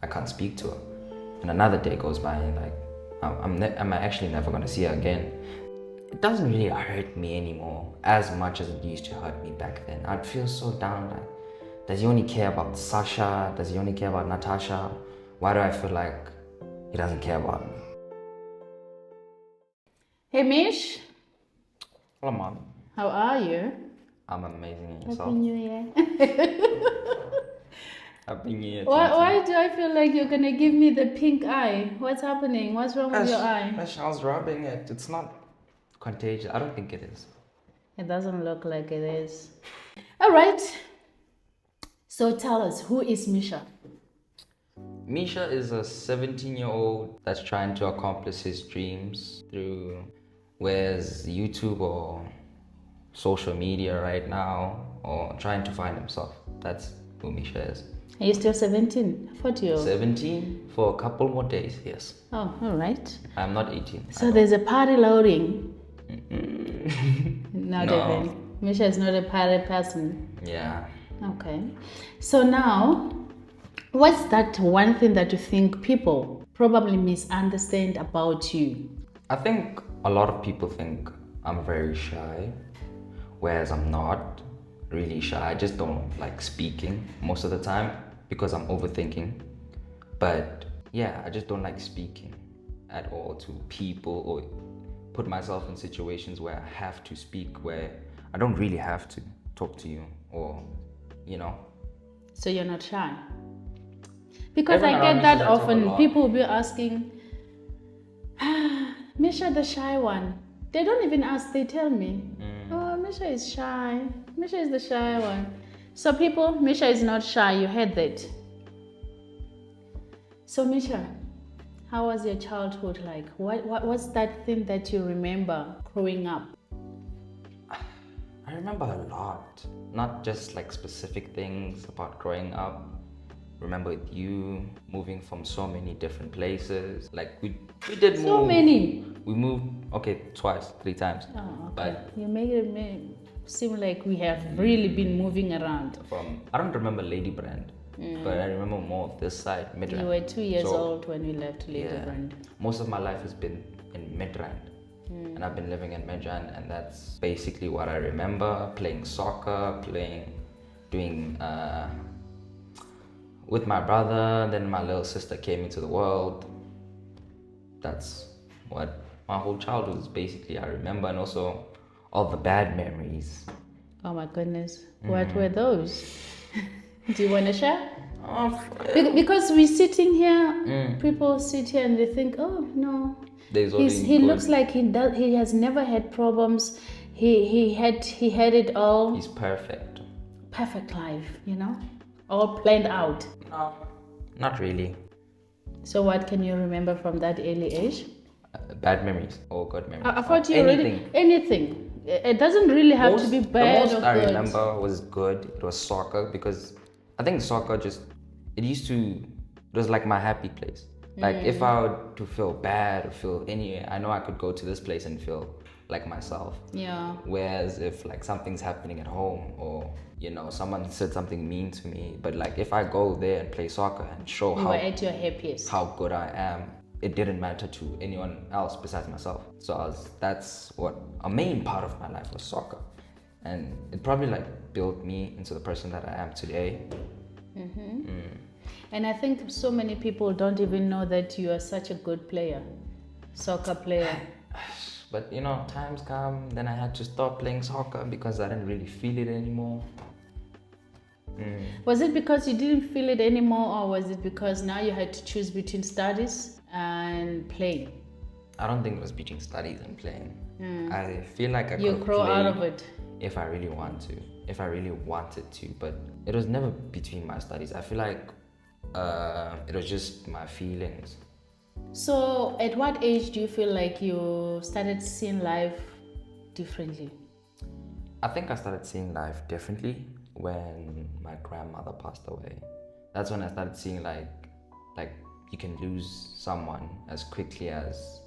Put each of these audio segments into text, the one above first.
I can't speak to her. And another day goes by and like I'm actually never gonna see her again. It doesn't really hurt me anymore as much as it used to hurt me back then. I'd feel so down. Like, does he only care about Sasha? Does he only care about Natasha? Why do I feel like he doesn't care about me? Hey Mish, Hello, Mom. how are you? I'm amazing in yourself. Happy New Year. Happy New Year. Why do I feel like you're gonna give me the pink eye? What's happening? What's wrong with your eye? I was rubbing it. It's not contagious. I don't think it is. It doesn't look like it is. All right. So tell us, who is Misha? Misha is a 17-year-old that's trying to accomplish his dreams through where's YouTube or social media right now, or trying to find himself. That's who Misha is. Are you still 17? I thought you 17 for a couple more days, yes. Oh, all right. I'm not 18. So there's a party loading. Not No. even. Misha is not a party person. Yeah. Okay. So now, what's that one thing that you think people probably misunderstand about you? I think a lot of people think I'm very shy, whereas I'm not really shy. I just don't like speaking most of the time because I'm overthinking. But yeah, I just don't like speaking at all to people or put myself in situations where I have to speak, where I don't really have to talk to you or, you know. So you're not shy? Because Everyone I around get me says that I talk a often. lot. People will be asking, Misha the shy one. They don't even ask, they tell me, oh, Misha is shy. Misha is the shy one. So people, Misha is not shy, you heard that. So Misha, how was your childhood like? What's that thing that you remember growing up? I remember a lot, not just like specific things about growing up. Remember with you moving from so many different places. Like we did move. So many. We moved, okay, twice, 3 times. Oh, okay. But You make it seem like we have really been moving around. I don't remember Lady Brand, but I remember more of this side, Midrand. You were 2 years So, old when we left Lady yeah, Brand. most of my life has been in Midrand. And I've been living in Midrand, and that's basically what I remember. Playing soccer, doing with my brother. Then my little sister came into the world. That's what my whole childhood is basically. I remember, and also all the bad memories. Oh my goodness. What were those? Do you want to share? Oh, Because we're sitting here, people sit here and they think, oh no, there's always he good. looks like he has never had problems. He had it all. He's perfect. Perfect life, you know, all planned out. No, not really. So what can you remember from that early age? Bad memories or good memories. I thought you anything. already anything. It doesn't really have to be bad The or most I good. remember was good. It was soccer, because I think soccer it was like my happy place. Like if I were to feel bad or feel anywhere, I know I could go to this place and feel like myself. Yeah. Whereas if like something's happening at home, or you know someone said something mean to me, but like if I go there and play soccer and show You were at your happiest. how good I am, it didn't matter to anyone else besides myself. So that's what a main part of my life was, soccer, and it probably like built me into the person that I am today. And I think so many people don't even know that you are such a good player, soccer player. But you know, times come, then I had to stop playing soccer because I didn't really feel it anymore. Was it because you didn't feel it anymore, or was it because now you had to choose between studies and playing? I don't think it was between studies and playing. I feel like I You could grow play out of it. if I really wanted to, but it was never between my studies. I feel like it was just my feelings. So at what age do you feel like you started seeing life differently? I think I started seeing life differently when my grandmother passed away. That's when I started seeing like you can lose someone as quickly as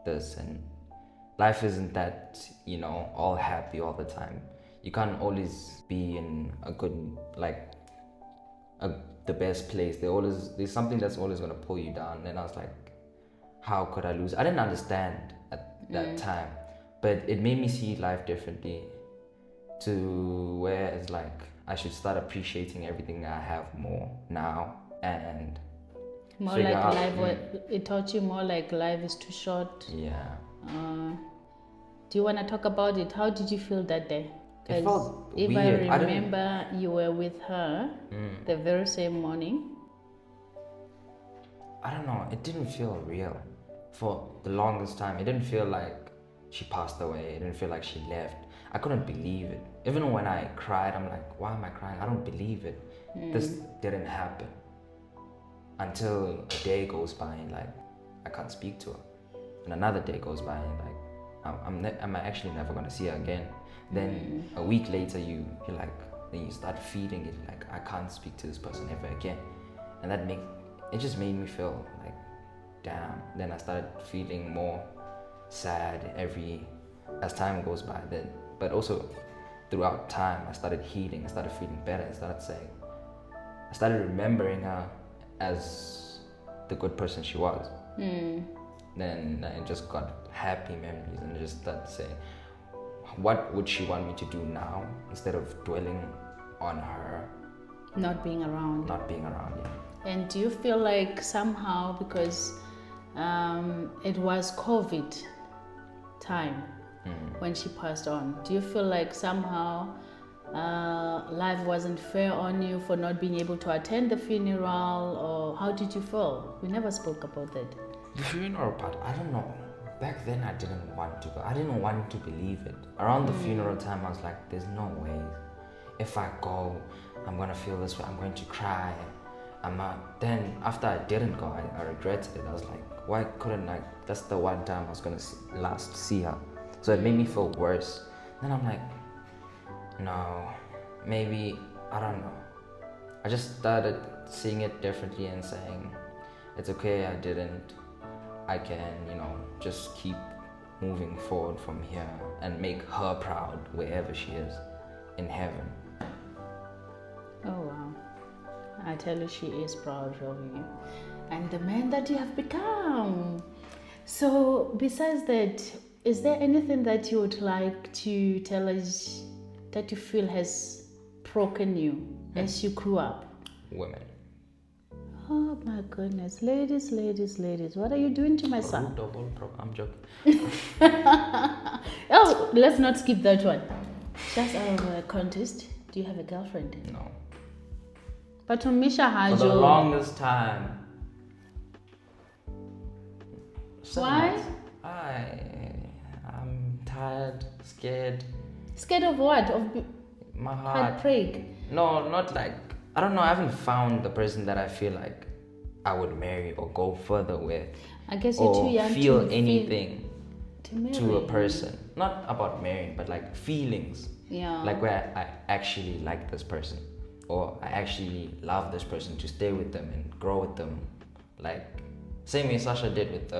this, and life isn't that, you know, all happy all the time. You can't always be in a good the best place. There's something that's always gonna pull you down. And I was like, how could I lose? I didn't understand at that time, but it made me see life differently. To where it's like I should start appreciating everything I have more now, and More figure like out, life. It taught you more like life is too short. yeah. Do you want to talk about it? How did you feel that day? It felt if weird. I remember, you were with her the very same morning. I don't know, it didn't feel real for the longest time. It didn't feel like she passed away. It didn't feel like she left. I couldn't believe it. Even when I cried, I'm like, why am I crying? I don't believe it. This didn't happen. Until a day goes by and like I can't speak to her. And another day goes by and like I'm actually never gonna see her again. Then a week later you're like, then you start feeling it like I can't speak to this person ever again. And it just made me feel like, damn. Then I started feeling more sad as time goes by. But also throughout time I started healing, I started feeling better, I started remembering her as the good person she was. Then I just got happy memories and I just started saying, what would she want me to do now instead of dwelling on her Not being around. Yeah. And do you feel like somehow, because it was COVID time when she passed on, do you feel like somehow life wasn't fair on you for not being able to attend the funeral, or how did you feel? We never spoke about that. The funeral part, I don't know. Back then I didn't want to go. I didn't want to believe it. Around the funeral time I was like, there's no way. If I go, I'm gonna feel this way, I'm going to cry. Then after I didn't go, I regretted it. I was like, why couldn't I? That's the one time I was gonna last see her. So it made me feel worse. Then I'm like, no, maybe, I don't know. I just started seeing it differently and saying, it's okay, I didn't. I can, just keep moving forward from here and make her proud wherever she is in heaven. Oh wow. I tell you, she is proud of you and the man that you have become. So besides that, is there anything that you would like to tell us that you feel has broken you as you grew up? Women. Oh my goodness. Ladies, what are you doing to my son? I'm joking. Oh, let's not skip that one. Just out of a contest, do you have a girlfriend? No. But Misha For the longest time. Why? I'm tired, scared. Scared of what? Of my heart. Heartbreak? No, not like, I don't know, I haven't found the person that I feel like I would marry or go further with. I guess you're too young feel to anything to a person. Not about marrying, but like feelings. Yeah. Like where I actually like this person, or I actually love this person, to stay with them and grow with them. Like, same way Sasha did with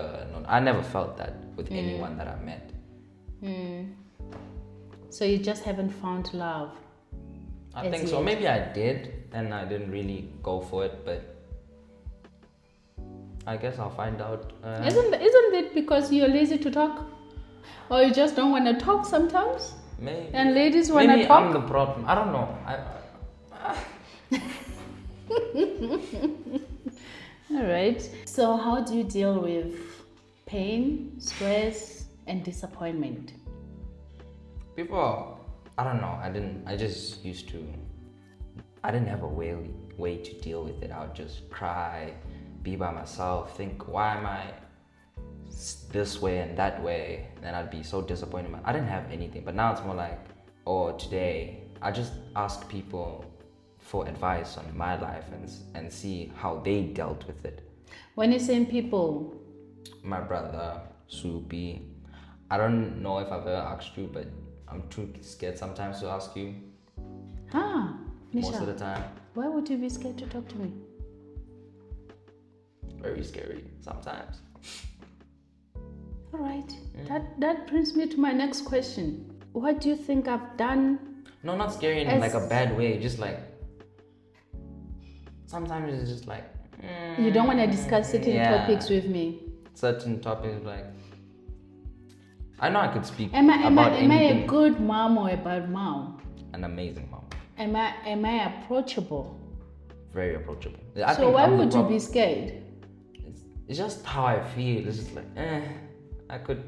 I never felt that with anyone that I met. So you just haven't found love? I think so. Maybe I did and I didn't really go for it, but I guess I'll find out. Isn't it because you're lazy to talk? Or you just don't want to talk sometimes? Maybe. And ladies want to talk? Maybe I'm the problem. I don't know. All right. So how do you deal with pain, stress, and disappointment? People, I don't know. I didn't have a way to deal with it. I would just cry, be by myself, think, why am I this way and that way? Then I'd be so disappointed. I didn't have anything. But now it's more like, today I just ask people for advice on my life and see how they dealt with it. When you're saying people? My brother, Supi. I don't know if I've ever asked you, but I'm too scared sometimes to ask you. Misha, most of the time. Why would you be scared to talk to me? Very scary sometimes. All right. That brings me to my next question. What do you think I've done? No, not scary in like a bad way. Just like sometimes it's just like You don't want to discuss certain topics with me. certain topics like I know I could speak Am I anything. a good mom or a bad mom? An amazing mom. Am I approachable? Very approachable. So why would you be scared? It's just how I feel. It's just like, I could,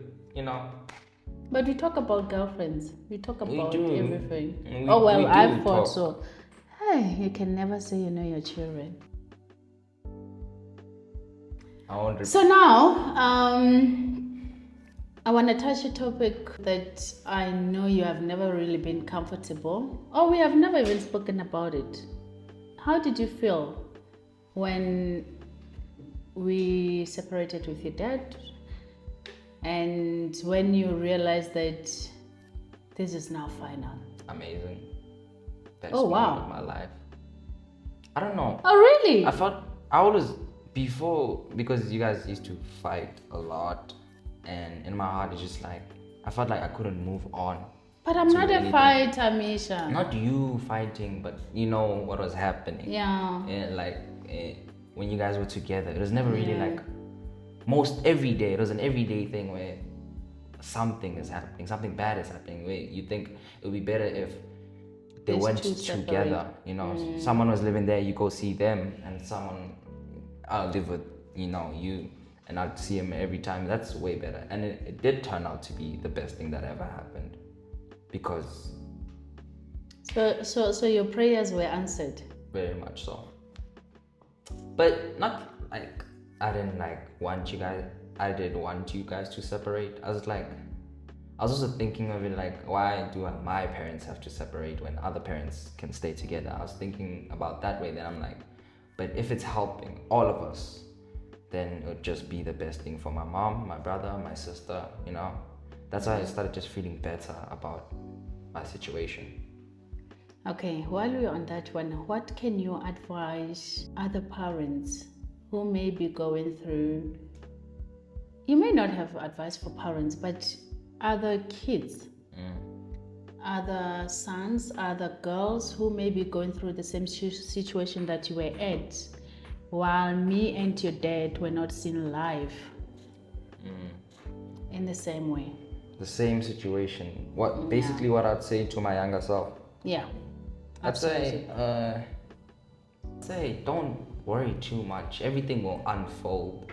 But we talk about girlfriends. We talk about everything. We I do thought talk. so. Hey, you can never say you know your children. So now, I want to touch a topic that I know you have never really been comfortable, or we have never even spoken about it. How did you feel when we separated with your dad, and when you realized that this is now final? Amazing. Best Oh, wow. moment of my life. I don't know. Oh, really? I always, before, because you guys used to fight a lot, and in my heart it's just like, I felt like I couldn't move on. But I'm not a fighter, Misha. Not you fighting, but you know what was happening. Yeah. When you guys were together, it was never really like, most every day, it was an everyday thing where something is happening, something bad is happening, where you think it would be better if they went together, someone was living there, you go see them, and someone, I'll live with, you, and I'll see him every time. That's way better. And it did turn out to be the best thing that ever happened, because So your prayers were answered. very much so. But not like I didn't want you guys. I did want you guys to separate. I was also thinking of it like, why do my parents have to separate when other parents can stay together? I was thinking about that way. Then I'm like, but if it's helping all of us, then it would just be the best thing for my mom, my brother, my sister. That's why I started just feeling better about my situation. Okay, while we're on that one, what can you advise other parents who may be going through? You may not have advice for parents, but other kids, other sons, other girls who may be going through the same situation that you were at, while me and your dad were not seen live in the same way. The same situation. Basically what I'd say to my younger self. Yeah. I'd say don't worry too much. Everything will unfold,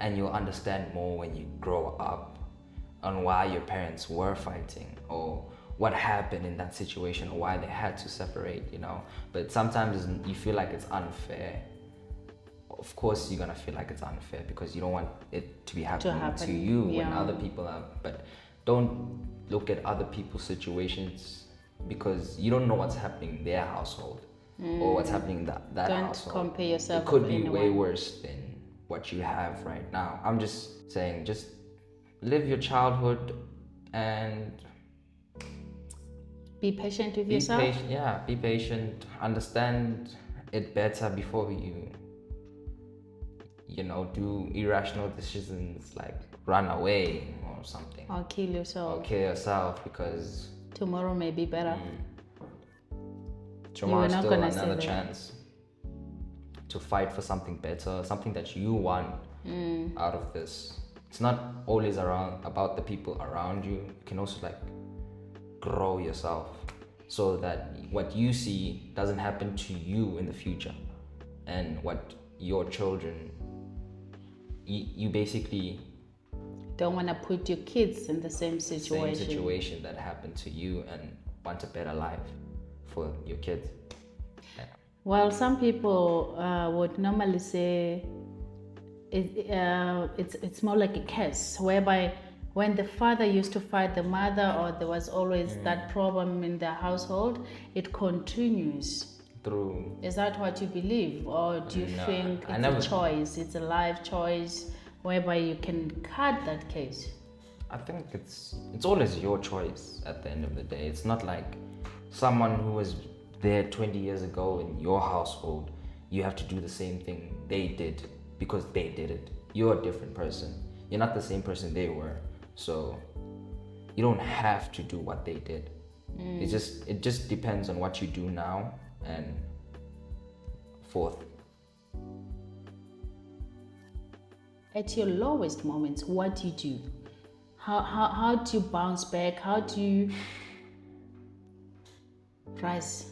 and you'll understand more when you grow up on why your parents were fighting, or what happened in that situation, or why they had to separate, But sometimes you feel like it's unfair. Of course you're gonna feel like it's unfair because you don't want it to be happening to you when other people are. But don't look at other people's situations, because you don't know what's happening in their household or what's happening in that household. Don't compare yourself. It could be way worse than what you have right now. I'm just saying, just live your childhood and be patient with yourself. Be patient. Understand it better before you do irrational decisions like run away or something. Or kill yourself. Because tomorrow may be better. Tomorrow's still another chance to fight for something better, something that you want out of this. It's not always about the people around you. You can also grow yourself so that what you see doesn't happen to you in the future, and what your children, you basically don't want to put your kids in the same situation that happened to you, and want a better life for your kids. Well, some people would normally say it's more like a curse, whereby when the father used to fight the mother, or there was always that problem in the household, it continues through. Is that what you believe, or do you think it's a choice? It's a life choice whereby you can cut that case? I think it's always your choice at the end of the day. It's not like someone who was there 20 years ago in your household, you have to do the same thing they did because they did it. You're a different person. You're not the same person they were. So you don't have to do what they did. It just depends on what you do now, and Fourth. At your lowest moments, what do you do? How do you bounce back? How do you rise?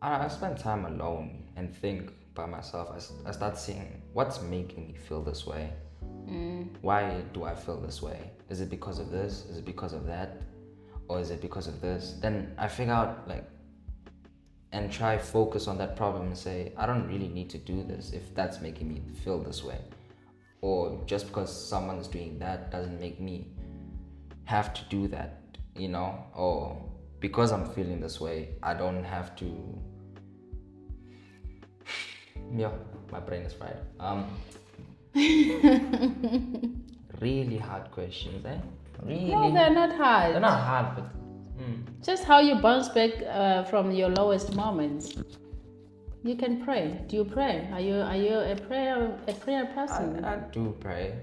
I spend time alone and think by myself. I start seeing what's making me feel this way. Why do I feel this way? Is it because of this? Is it because of that? Or is it because of this? Then I figure out and try focus on that problem and say, I don't really need to do this if that's making me feel this way. Or just because someone's doing that doesn't make me have to do that, Or because I'm feeling this way, I don't have to. Yeah, my brain is fried. Really hard questions, eh? Really? No, they're not hard. They're not hard, but Just how you bounce back from your lowest moments. You can pray. Do you pray? Are you a prayer person? I do pray.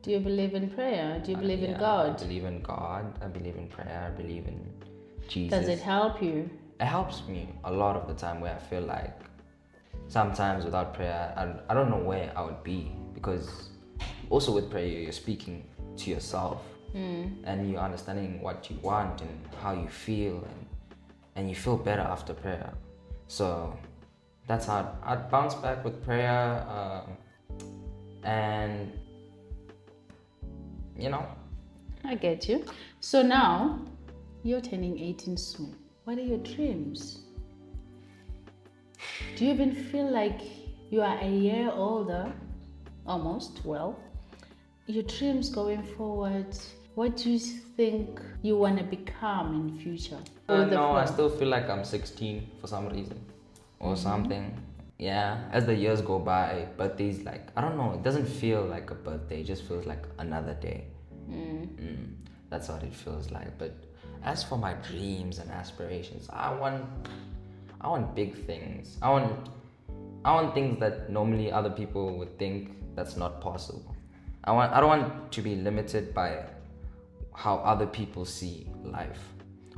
Do you believe in prayer? Do you believe in God? I believe in God. I believe in prayer. I believe in Jesus. Does it help you? It helps me a lot of the time where I feel like sometimes without prayer, I don't know where I would be, because also with prayer, you're speaking to yourself and you're understanding what you want and how you feel, and you feel better after prayer. So that's how I'd bounce back with prayer, and I get you. So now you're turning 18 soon. What are your dreams? Do you even feel like you are a year older? Almost, well. Your dreams going forward, what do you think you want to become in future? No, I still feel like I'm 16 for some reason or something. Yeah, as the years go by, birthdays, I don't know, it doesn't feel like a birthday, it just feels like another day. That's what it feels like. But as for my dreams and aspirations, I want big things. I want things that normally other people would think that's not possible. I don't want to be limited by how other people see life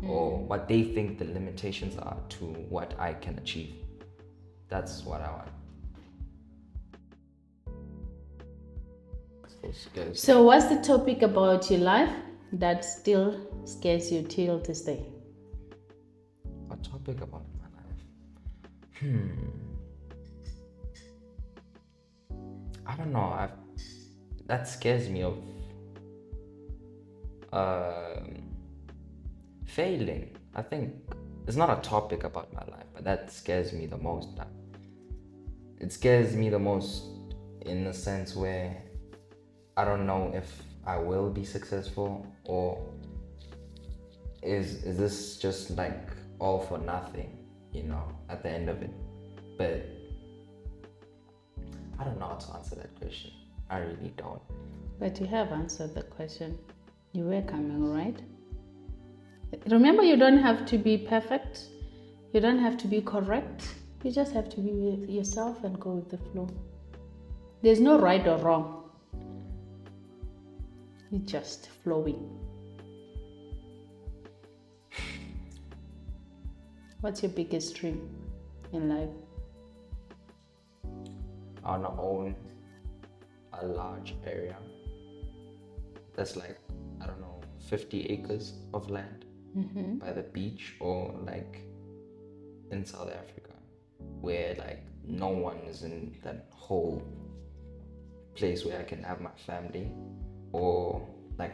or what they think the limitations are to what I can achieve. That's what I want. So what's the topic about your life that still scares you till this day? A topic about my life? I don't know. That scares me of failing. I think it's not a topic about my life, but that scares me the most. It scares me the most in the sense where I don't know if I will be successful, or is this just all for nothing, at the end of it. But I don't know how to answer that question. I really don't. But you have answered the question. You were coming, right? Remember, you don't have to be perfect. You don't have to be correct. You just have to be with yourself and go with the flow. There's no right or wrong. You're just flowing. What's your biggest dream in life? I want to own a large area that's 50 acres of land by the beach, or in South Africa, where no one is in that whole place, where I can have my family, or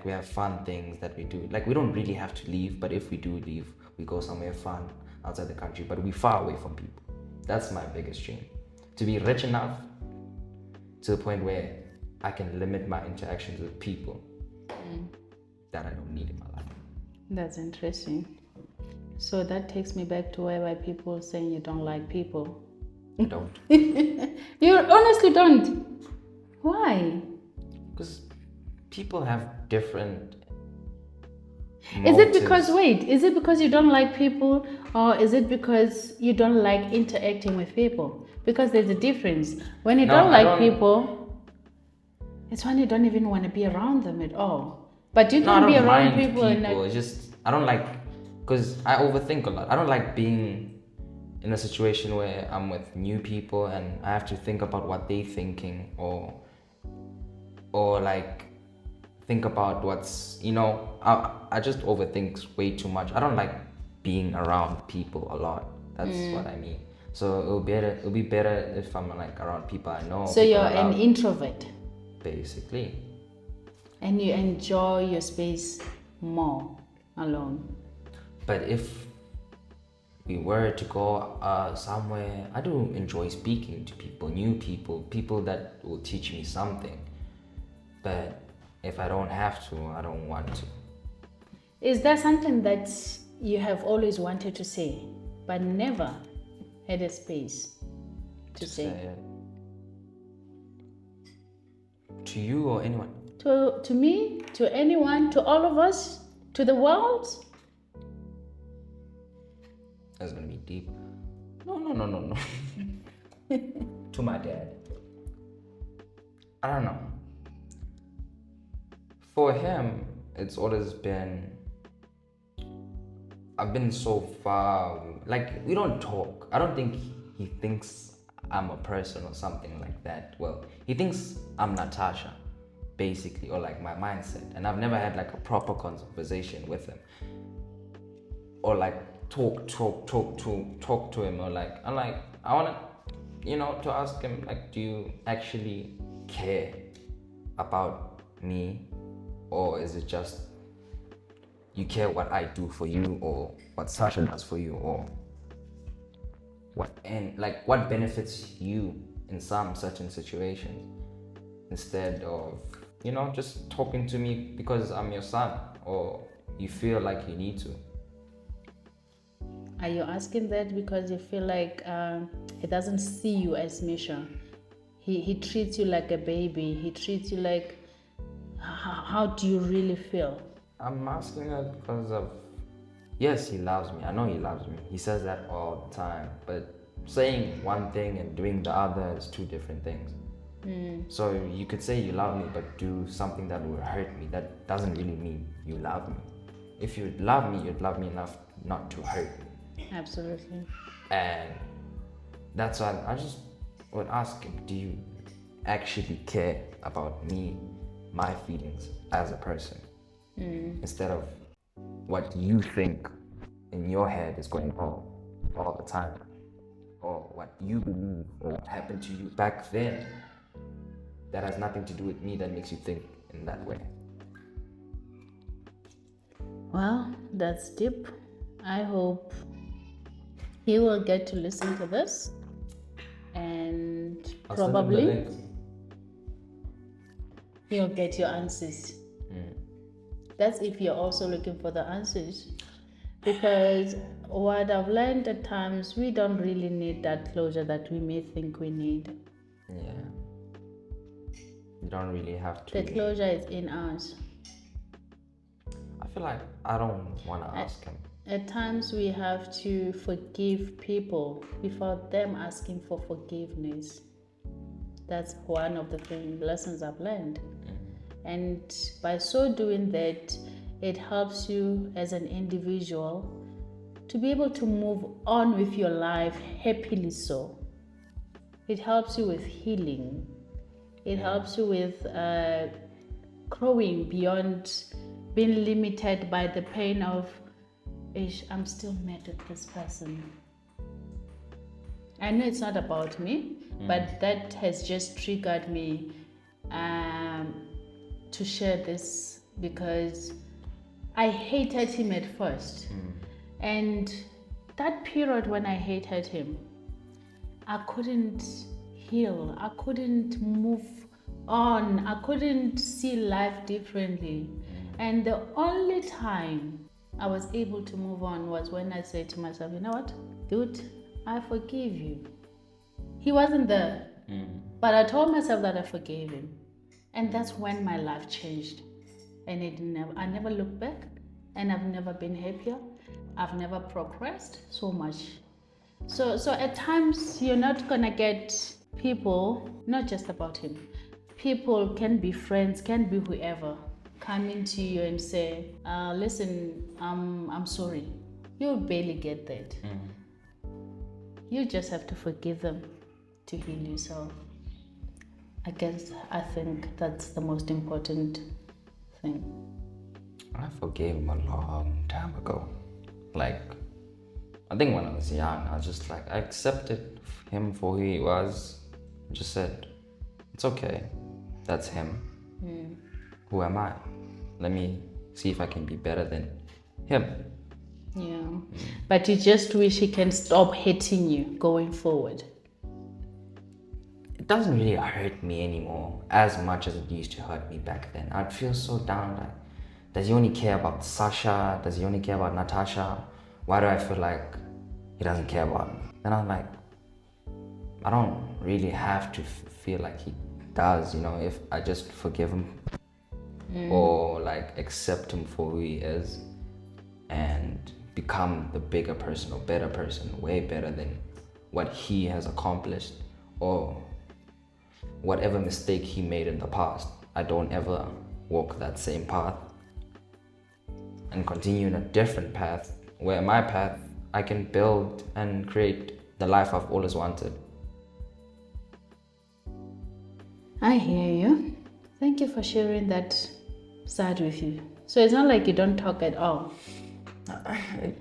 we have fun things that we do. We don't really have to leave, but if we do leave, we go somewhere fun outside the country, but we're far away from people. That's my biggest dream. To be rich enough to the point where I can limit my interactions with people that I don't need in my life. That's interesting. So that takes me back to why people saying you don't like people. I don't. You honestly don't. Why? Because people have different Is it because you don't like people, or is it because you don't like interacting with people? Because there's a difference. When you don't like people, it's when you don't even want to be around them at all. But you can be around people. It's just, I don't like, because I overthink a lot. I don't like being in a situation where I'm with new people and I have to think about what they're thinking, or like think about what's, I just overthink way too much. I don't like being around people a lot. That's what I mean. So it'll be better if I'm like around people I know. So people you're I an love, introvert basically. and you enjoy your space more alone. But if we were to go somewhere, I do enjoy speaking to people, new people, people that will teach me something. But if I don't have to, I don't want to. Is there something that you have always wanted to say but never had a space to say? it. To you or anyone? To me, to anyone, to all of us, to the world? That's gonna be deep. No. To my dad. I don't know. For him, it's always been. I've been so far. Like, we don't talk. I don't think he thinks I'm a person or something like that. Well, he thinks I'm Natasha, basically, or like my mindset. And I've never had like a proper conversation with him. Or like talk to him, or like, I'm like, I wanna, to ask him, like, do you actually care about me? Or is it just you care what I do for you, or what Sasha does for you, or what benefits you in some certain situations, instead of just talking to me because I'm your son, or you feel like you need to. Are you asking that because you feel like he doesn't see you as Misha? He treats you like a baby. He treats you like, how do you really feel? I'm asking that because of, yes, he loves me. I know he loves me. He says that all the time. But saying one thing and doing the other is two different things. So you could say you love me, but do something that will hurt me. That doesn't really mean you love me. If you love me, you'd love me enough not to hurt me. Absolutely. And that's why I just would ask him, do you actually care about me, my feelings as a person? Instead of what you think in your head is going on all the time, or what you believe, or what happened to you back then that has nothing to do with me, that makes you think in that way. Well, that's deep. I hope he will get to listen to this, and I'll send him the probably link. he'll get your answers. That's if you're also looking for the answers. Because what I've learned at times, we don't really need that closure that we may think we need. Yeah. You don't really have to. The closure is in us. I feel like I don't want to ask him. At times we have to forgive people before them asking for forgiveness. That's one of the lessons I've learned. And by so doing that, it helps you as an individual to be able to move on with your life happily so. It helps you with healing. It helps you with growing beyond being limited by the pain of, I'm still mad at this person. I know it's not about me, but that has just triggered me to share this, because I hated him at first. And that period when I hated him, I couldn't heal. I couldn't move on. I couldn't see life differently. And the only time I was able to move on was when I said to myself, you know what, dude, I forgive you. He wasn't there, but I told myself that I forgave him. And that's when my life changed. And I never looked back, and I've never been happier. I've never progressed so much. So at times you're not gonna get people, not just about him. People can be friends, can be whoever, coming to you and say, listen, I'm sorry. You'll barely get that. You just have to forgive them to heal yourself. I think that's the most important thing. I forgave him a long time ago. Like, I think when I was young, I was just like, I accepted him for who he was. Just said, it's okay. That's him. Who am I? Let me see if I can be better than him. Yeah. But you just wish he can stop hating you going forward. It doesn't really hurt me anymore as much as it used to hurt me back then. I'd feel so down. Like, does he only care about Sasha? Does he only care about Natasha? Why do I feel like he doesn't care about me? Then I'm like, I don't really have to feel like he does, if I just forgive him or like accept him for who he is and become the bigger person or better person, way better than what he has accomplished or whatever mistake he made in the past. I don't ever walk that same path and continue in a different path where my path I can build and create the life I've always wanted. I hear you. Thank you for sharing that side with you. So it's not like you don't talk at all.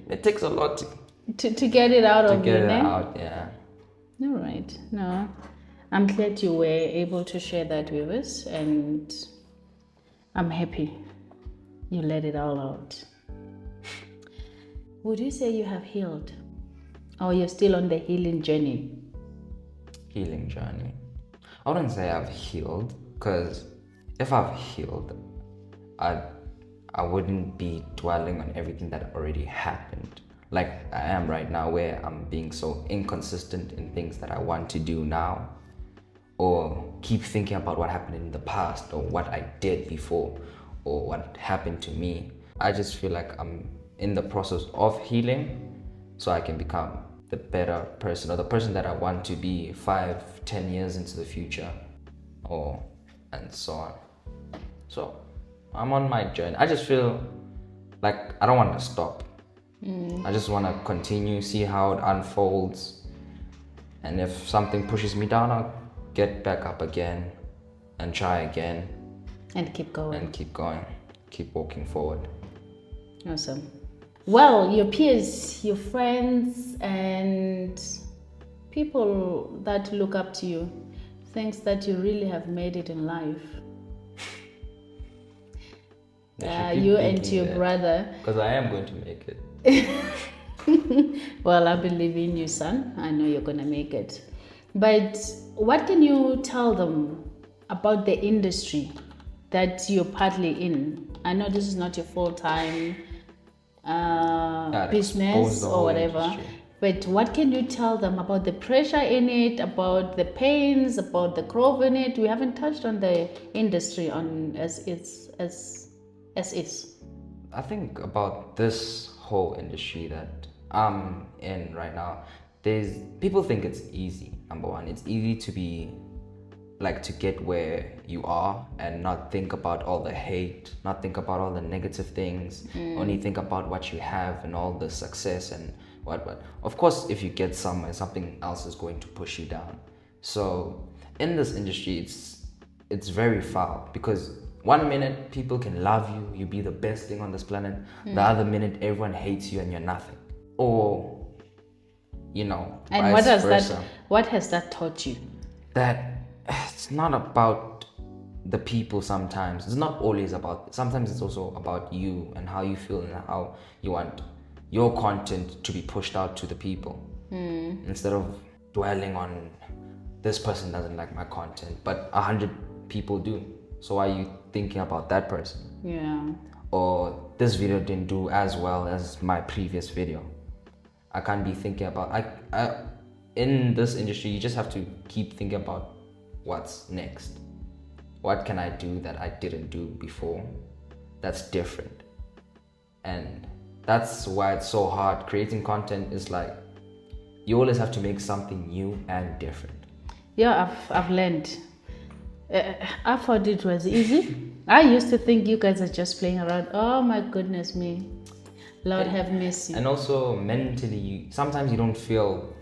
It takes a lot to get it out of you, get it out, yeah. All right. No, I'm glad you were able to share that with us, and I'm happy you let it all out. Would you say you have healed, or you're still on the healing journey? Healing journey. I wouldn't say I've healed, because if I've healed, I wouldn't be dwelling on everything that already happened. Like I am right now, where I'm being so inconsistent in things that I want to do now, or keep thinking about what happened in the past, or what I did before, or what happened to me. I just feel like I'm in the process of healing so I can become the better person, or the person that I want to be 5-10 years into the future, and so on. So I'm on my journey. I just feel like I don't want to stop. I just want to continue, see how it unfolds, and if something pushes me down, I'll get back up again and try again and keep going, keep walking forward. Awesome. Well, your peers, your friends, and people that look up to you thinks that you really have made it in life. You and your brother. Because I am going to make it. Well, I believe in you, son. I know you're going to make it. But what can you tell them about the industry that you're partly in? I know this is not your full-time business or whatever, industry. But what can you tell them about the pressure in it, about the pains, about the growth in it? We haven't touched on the industry as is. I think about this whole industry that I'm in right now, people think it's easy. Number one, it's easy to get where you are and not think about all the hate, not think about all the negative things, only think about what you have and all the success and what. Of course, if you get somewhere, something else is going to push you down. So in this industry, it's very foul, because 1 minute people can love you, you be the best thing on this planet. The other minute everyone hates you and you're nothing. Or, and vice versa. What has that taught you? That it's not about the people sometimes. It's not always about, sometimes it's also about you and how you feel and how you want your content to be pushed out to the people. Instead of dwelling on this person doesn't like my content, but 100 people do. So why are you thinking about that person? Yeah. Or this video didn't do as well as my previous video. I can't be thinking about, in this industry, you just have to keep thinking about what's next. What can I do that I didn't do before that's different? And that's why it's so hard. Creating content is like, you always have to make something new and different. Yeah, I've learned. I thought it was easy. I used to think you guys are just playing around. Oh my goodness me. Lord have mercy. And also mentally, sometimes you don't feel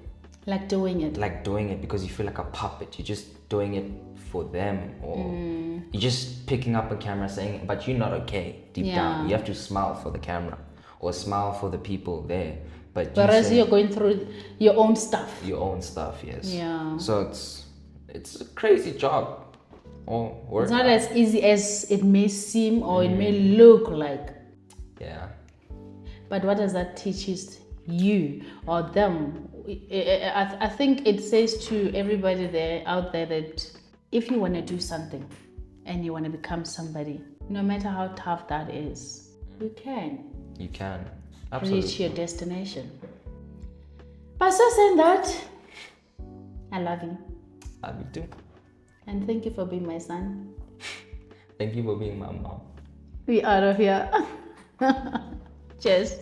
Like doing it. like doing it because you feel like a puppet. You're just doing it for them, or you're just picking up a camera saying it, but you're not okay deep down. You have to smile for the camera or smile for the people there. But Whereas you're going through your own stuff. your own stuff, yes. Yeah. So it's a crazy job. Or work. It's not as easy as it may seem or it may look like. Yeah. But what does that teach you or them? I think it says to everybody out there that if you want to do something and you want to become somebody, no matter how tough that is, you can. You can. Absolutely. Reach your destination. But so saying that, I love you. Love you too. And thank you for being my son. Thank you for being my mom. We out of here. Cheers.